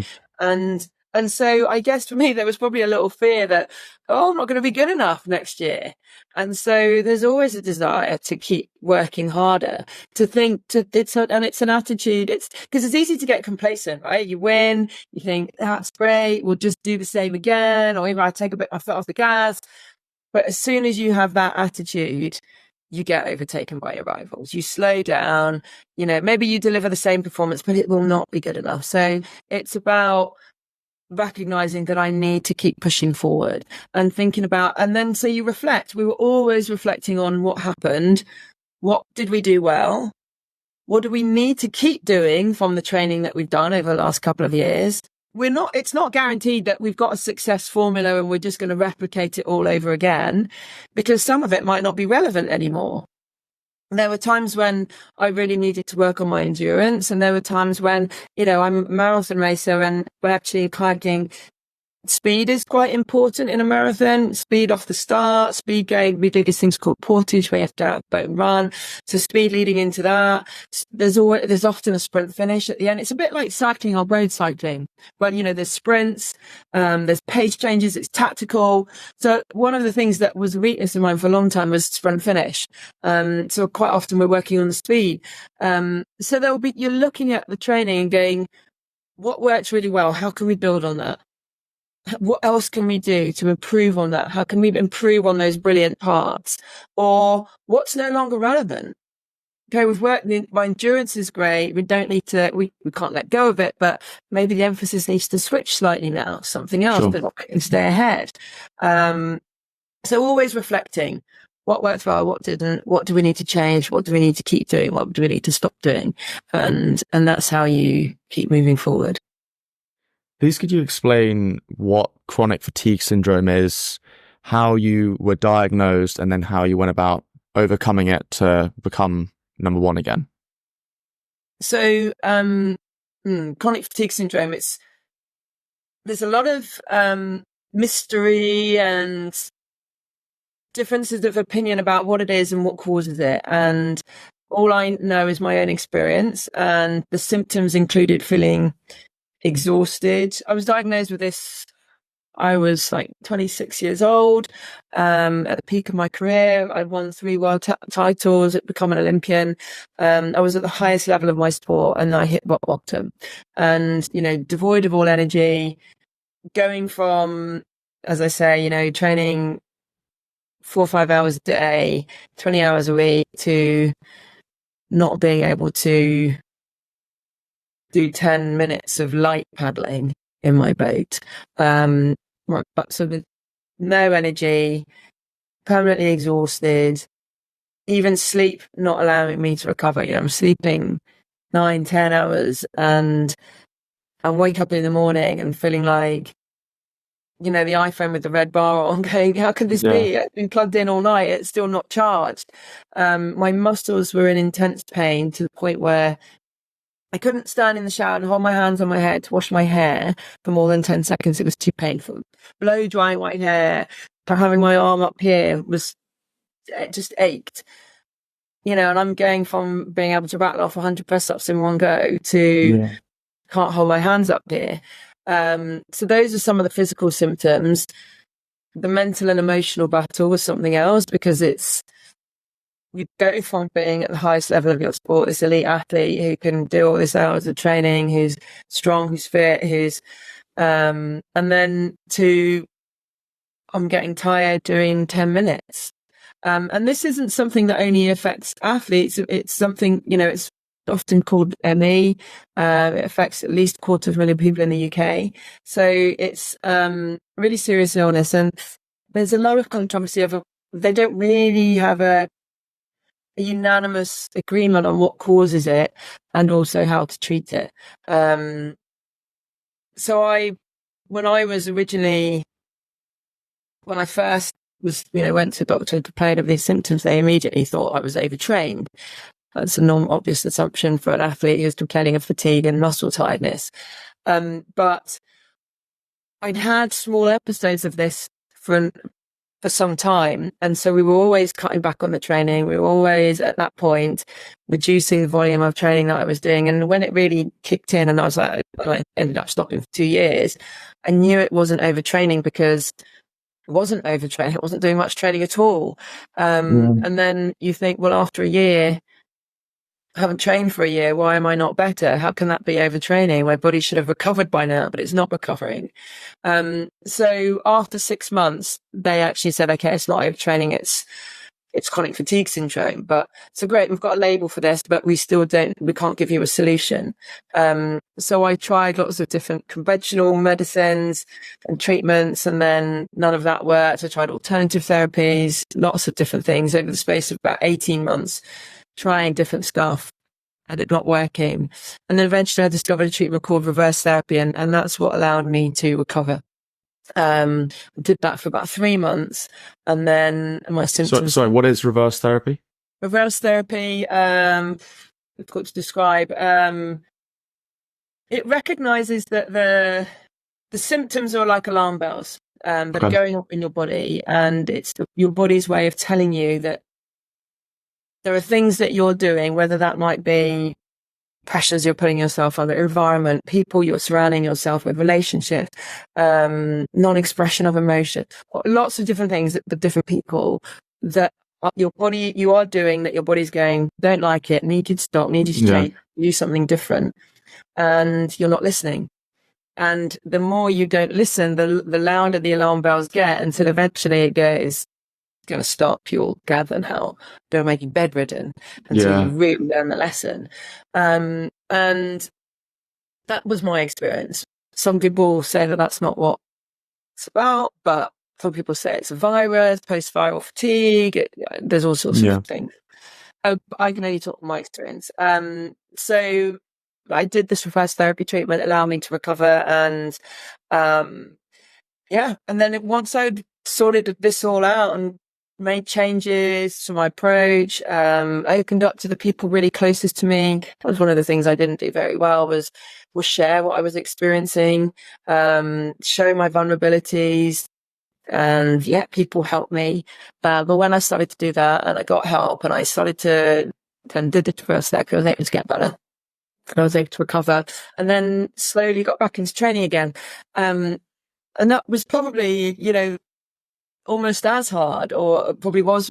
And so I guess for me, there was probably a little fear that, I'm not going to be good enough next year. And so there's always a desire to keep working harder, and it's an attitude. It's because it's easy to get complacent, right? You win, you think that's great, we'll just do the same again, or even I take a bit my foot off the gas. But as soon as you have that attitude, you get overtaken by your rivals. You slow down, maybe you deliver the same performance, but it will not be good enough. So it's about recognizing that I need to keep pushing forward and thinking about, and then so you reflect. We were always reflecting on what happened. What did we do well? What do we need to keep doing from the training that we've done over the last couple of years? It's not guaranteed that we've got a success formula and we're just going to replicate it all over again, because some of it might not be relevant anymore. There were times when I really needed to work on my endurance, and there were times when, I'm a marathon racer and we're actually kayaking. Speed is quite important in a marathon. Speed off the start, speed going. We do these things called portage where you have to out boat and run. So speed leading into that. There's often a sprint finish at the end. It's a bit like cycling or road cycling. Well, there's sprints, there's pace changes, it's tactical. So one of the things that was a weakness of mine for a long time was sprint finish. So quite often we're working on the speed. So you're looking at the training and going, what works really well? How can we build on that? What else can we do to improve on that? How can we improve on those brilliant parts? Or what's no longer relevant? Okay, we've worked, my endurance is great. We don't need to, we can't let go of it, but maybe the emphasis needs to switch slightly now, something else, but I can stay ahead. So always reflecting what worked well, what didn't, what do we need to change? What do we need to keep doing? What do we need to stop doing? And that's how you keep moving forward. Please could you explain what chronic fatigue syndrome is, how you were diagnosed, and then how you went about overcoming it to become number one again? So, chronic fatigue syndrome, there's a lot of mystery and differences of opinion about what it is and what causes it. And all I know is my own experience, and the symptoms included feeling exhausted. I was diagnosed with this. I was like 26 years old, at the peak of my career. I'd won 3 world titles, I'd become an Olympian. I was at the highest level of my sport, and I hit rock bottom. And, devoid of all energy, going from, as I say, training 4 or 5 hours a day, 20 hours a week, to not being able to do 10 minutes of light paddling in my boat. But so with no energy, permanently exhausted, even sleep not allowing me to recover. I'm sleeping 9, 10 hours, and I wake up in the morning and feeling like, the iPhone with the red bar on, going, how could this be? It's been plugged in all night, it's still not charged. My muscles were in intense pain to the point where I couldn't stand in the shower and hold my hands on my head to wash my hair for more than 10 seconds. It was too painful. Blow drying my hair, having my arm up here it just ached. And I'm going from being able to rattle off 100 press-ups in one go to can't hold my hands up here. So those are some of the physical symptoms. The mental and emotional battle was something else, because you go from being at the highest level of your sport, this elite athlete who can do all this hours of training, who's strong, who's fit, and then to, I'm getting tired doing 10 minutes. And this isn't something that only affects athletes. It's something, it's often called ME. It affects at least 250,000 people in the UK. So it's really serious illness. And there's a lot of controversy over, they don't really have a unanimous agreement on what causes it and also how to treat it. So when I first went to a doctor and complained of these symptoms, they immediately thought I was overtrained. That's a non-obvious assumption for an athlete who's complaining of fatigue and muscle tiredness. But I'd had small episodes of this for some time. And so we were always cutting back on the training. We were always at that point reducing the volume of training that I was doing. And when it really kicked in, and I ended up stopping for 2 years, I knew it wasn't overtraining, because it wasn't overtraining. It wasn't doing much training at all. And then you think, well, after a year, haven't trained for a year. Why am I not better? How can that be overtraining? My body should have recovered by now, but it's not recovering. So after 6 months, they actually said, okay, it's not overtraining. It's chronic fatigue syndrome, but so great. We've got a label for this, but we can't give you a solution. So I tried lots of different conventional medicines and treatments, and then none of that worked. I tried alternative therapies, lots of different things over the space of about 18 months, trying different stuff, and it not working. And then eventually I discovered a treatment called reverse therapy, and that's what allowed me to recover. Did that for about 3 months, and then my symptoms. Sorry, what is reverse therapy? Reverse therapy, difficult to describe. It recognizes that the symptoms are like alarm bells that are going off in your body, and it's your body's way of telling you that there are things that you're doing, whether that might be pressures you're putting yourself under, environment, people you're surrounding yourself with, relationships, non-expression of emotion, lots of different things that the different people that you are doing, that your body's going, don't like it, need you to stop, need you to change, do something different, and you're not listening. And the more you don't listen, the louder the alarm bells get, until eventually it goes, going to stop, you'll gather now, don't make you bedridden until you really learn the lesson. And that was my experience. Some people say that that's not what it's about, but some people say it's a virus, post-viral fatigue, there's all sorts of things. I can only talk from my experience. So I did this reverse therapy treatment, allowed me to recover, and and then once I'd sorted this all out and made changes to my approach, I opened up to the people really closest to me. That was one of the things I didn't do very well, was share what I was experiencing, show my vulnerabilities, and people helped me. But when I started to do that, and I got help, and I started to then did the reverse therapy, I was able to get better. And I was able to recover, and then slowly got back into training again. And that was probably, almost as hard, or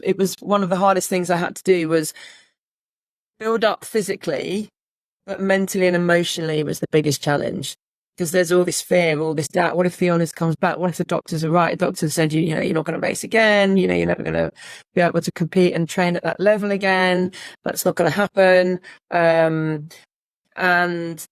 it was one of the hardest things I had to do, was build up physically, but mentally and emotionally was the biggest challenge, because there's all this fear, all this doubt. What if the illness comes back? What if the doctors are right? The doctors said, you're not going to race again. You're never going to be able to compete and train at that level again. That's not going to happen. And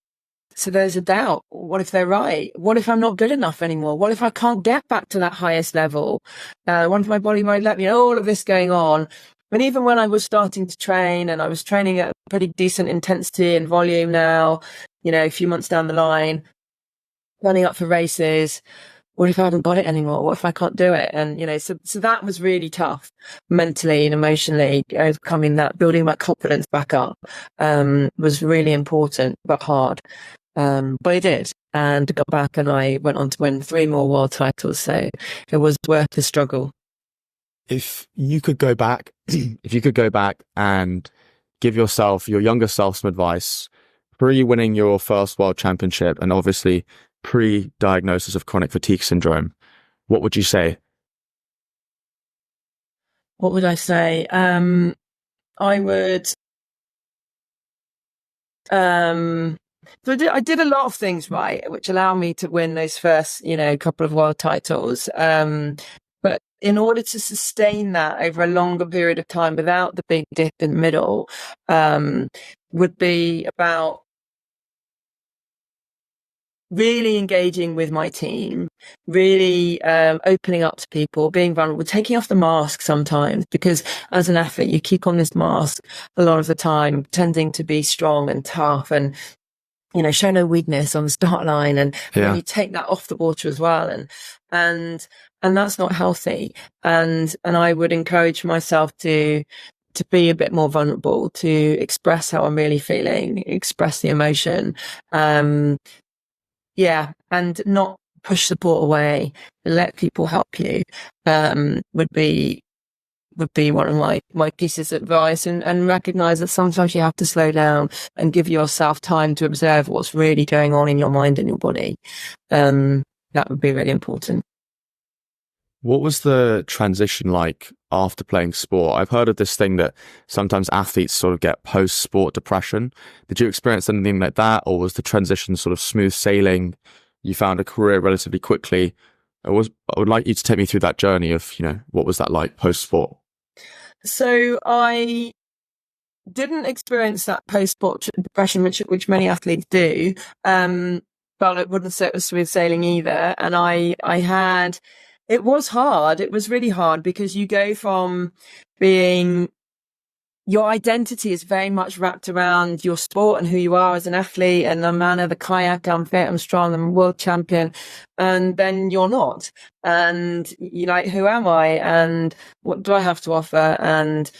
so there's a doubt. What if they're right? What if I'm not good enough anymore? What if I can't get back to that highest level? What if my body might let me know? All of this going on. And even when I was starting to train, and I was training at a pretty decent intensity and volume now, a few months down the line, running up for races, what if I haven't got it anymore? What if I can't do it? And, so that was really tough mentally and emotionally. Overcoming that, building my confidence back up, was really important, but hard. But I did, and got back, and I went on to win 3 more world titles. So it was worth the struggle. If you could go back and give your younger self some advice, pre-winning your first world championship, and obviously pre-diagnosis of chronic fatigue syndrome, what would you say? What would I say? I would. So I did a lot of things right, which allowed me to win those first, couple of world titles. But in order to sustain that over a longer period of time without the big dip in the middle, would be about really engaging with my team, really opening up to people, being vulnerable, taking off the mask sometimes, because as an athlete, you keep on this mask a lot of the time, tending to be strong and tough and, show no weakness on the start line. And then you take that off the water as well. And that's not healthy. And I would encourage myself to be a bit more vulnerable, to express how I'm really feeling, express the emotion. And not push support away, let people help you, would be one of my pieces of advice, and recognize that sometimes you have to slow down and give yourself time to observe what's really going on in your mind and your body. That would be really important. What was the transition like after playing sport. I've heard of this thing that sometimes athletes sort of get post-sport depression. Did you experience anything like that, or was the transition sort of smooth sailing? You found a career relatively quickly. I would like you to take me through that journey of, what was that like post-sport? So I didn't experience that post-sport depression, which many athletes do. But I wouldn't say it was smooth sailing either. And it was hard. It was really hard because you go from your identity is very much wrapped around your sport and who you are as an athlete, and I'm man of the kayak, I'm fit, I'm strong, I'm a world champion. And then you're not. And you're like, who am I? And what do I have to offer? And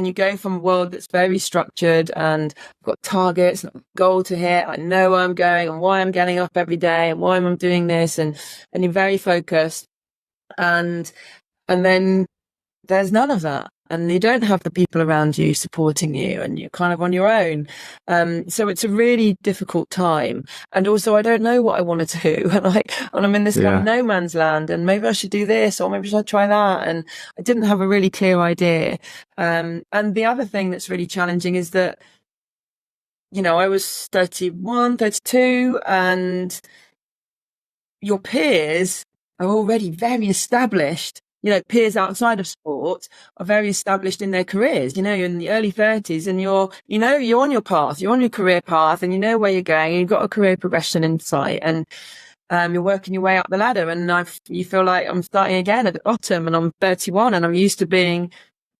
you go from a world that's very structured and I've got targets and a goal to hit. I know where I'm going and why I'm getting up every day and why I'm doing this. And you're very focused. And then there's none of that. And you don't have the people around you supporting you, and you're kind of on your own. So it's a really difficult time. And also I don't know what I want to do. And I'm in this kind of no man's land, and maybe I should do this, or maybe I should try that. And I didn't have a really clear idea. And the other thing that's really challenging is that, I was 31, 32, and your peers are already very established. Peers outside of sport are very established in their careers. You're in the early 30s and you're on your path, you're on your career path, and you know where you're going, and you've got a career progression in sight, and you're working your way up the ladder. And you feel like I'm starting again at the bottom, and I'm 31 and I'm used to being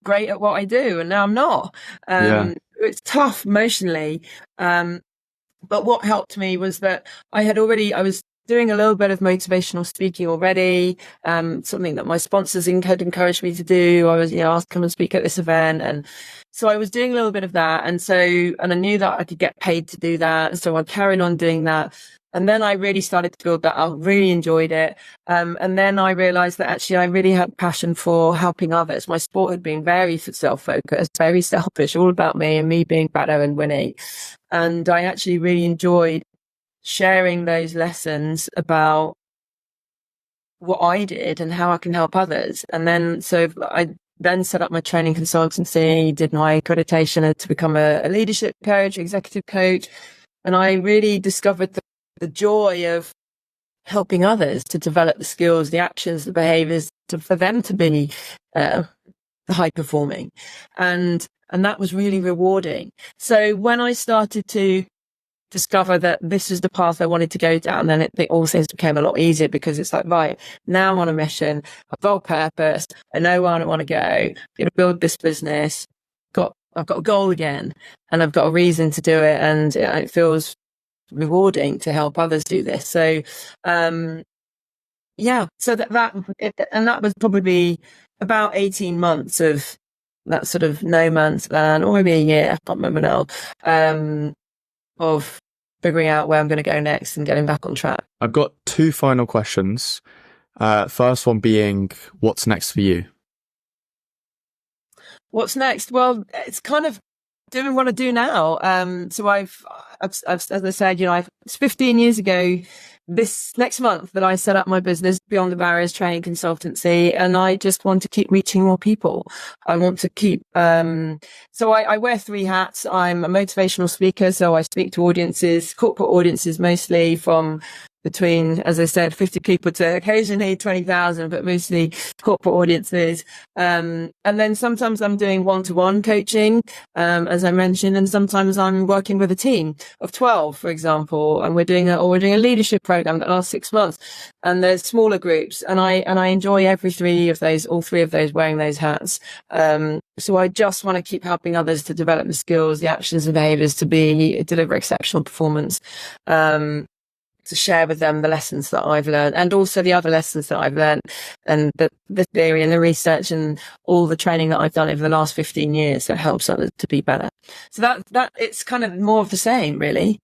great at what I do, and now I'm not. It's tough emotionally. But what helped me was that I was doing a little bit of motivational speaking already, something that my sponsors had encouraged me to do. I was, asked to come and speak at this event. And so I was doing a little bit of that. And I knew that I could get paid to do that. So I carried on doing that. And then I really started to build that up, really enjoyed it. And then I realized that actually I really had passion for helping others. My sport had been very self-focused, very selfish, all about me and me being better and winning. And I actually really enjoyed sharing those lessons about what I did and how I can help others. And then, so I then set up my training consultancy, did my accreditation to become a leadership coach, executive coach. And I really discovered the joy of helping others to develop the skills, the actions, the behaviors for them to be high performing. And that was really rewarding. So when I started to discover that this is the path I wanted to go down, then it all things became a lot easier, because it's like, right, now I'm on a mission, I've got a purpose, I know where I want to go, I'm going to build this business, I've got a goal again, and I've got a reason to do it, and it feels rewarding to help others do this. So so that was probably about 18 months of that sort of no man's land, or maybe a year, I can't remember now, of figuring out where I'm going to go next and getting back on track. I've got two final questions. First one being, what's next for you? What's next? Well, it's kind of doing what I do now. So I've as I said, it's 15 years ago this next month that I set up my business, Beyond the Barriers Training Consultancy, and I just want to keep reaching more people. I want to keep, so I wear three hats. I'm a motivational speaker, so I speak to audiences, corporate audiences mostly, from between, as I said, 50 people to occasionally 20,000, but mostly corporate audiences. And then sometimes I'm doing one-to-one coaching, as I mentioned, and sometimes I'm working with a team of 12, for example, and we're doing a leadership program that lasts 6 months. And there's smaller groups, and I enjoy all three of those, wearing those hats. So I just want to keep helping others to develop the skills, the actions and behaviors to deliver exceptional performance. To share with them the lessons that I've learned, and also the other lessons that I've learned, and the theory and the research and all the training that I've done over the last 15 years that helps others to be better. So that it's kind of more of the same, really.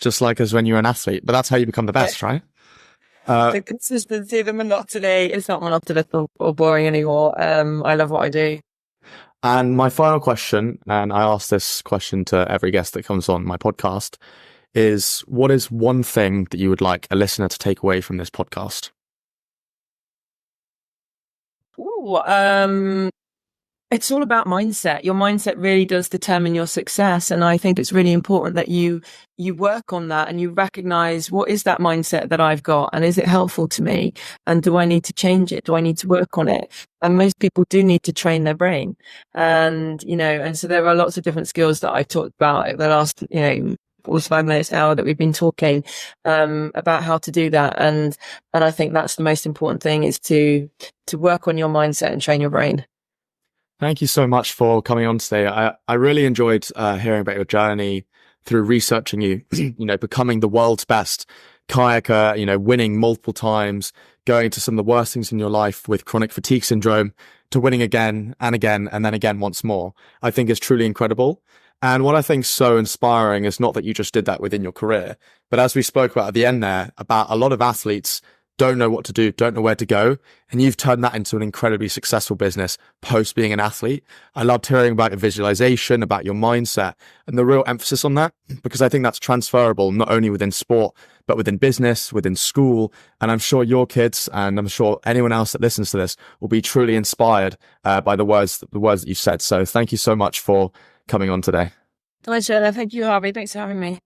Just like as when you're an athlete, but that's how you become the best, right? The consistency, the monotony, it's not monotonous or boring anymore. I love what I do. And my final question, and I ask this question to every guest that comes on my podcast, is what is one thing that you would like a listener to take away from this podcast? It's all about mindset. Your mindset really does determine your success. And I think it's really important that you work on that and you recognize, what is that mindset that I've got? And is it helpful to me? And do I need to change it? Do I need to work on it? And most people do need to train their brain. And, and so there are lots of different skills that I've talked about the last, 45 minutes, hour that we've been talking, about how to do that. And I think that's the most important thing, is to work on your mindset and train your brain. Thank you so much for coming on today. I really enjoyed hearing about your journey through researching you, becoming the world's best kayaker, winning multiple times, going to some of the worst things in your life with chronic fatigue syndrome, to winning again and again and then again once more. I think is truly incredible. And what I think is so inspiring is not that you just did that within your career, but as we spoke about at the end there, about a lot of athletes don't know what to do, don't know where to go. And you've turned that into an incredibly successful business post being an athlete. I loved hearing about your visualization, about your mindset, and the real emphasis on that, because I think that's transferable, not only within sport, but within business, within school. And I'm sure your kids, and I'm sure anyone else that listens to this, will be truly inspired by the words that you've said. So thank you so much for coming on today. Pleasure. Thank you, Harvey. Thanks for having me.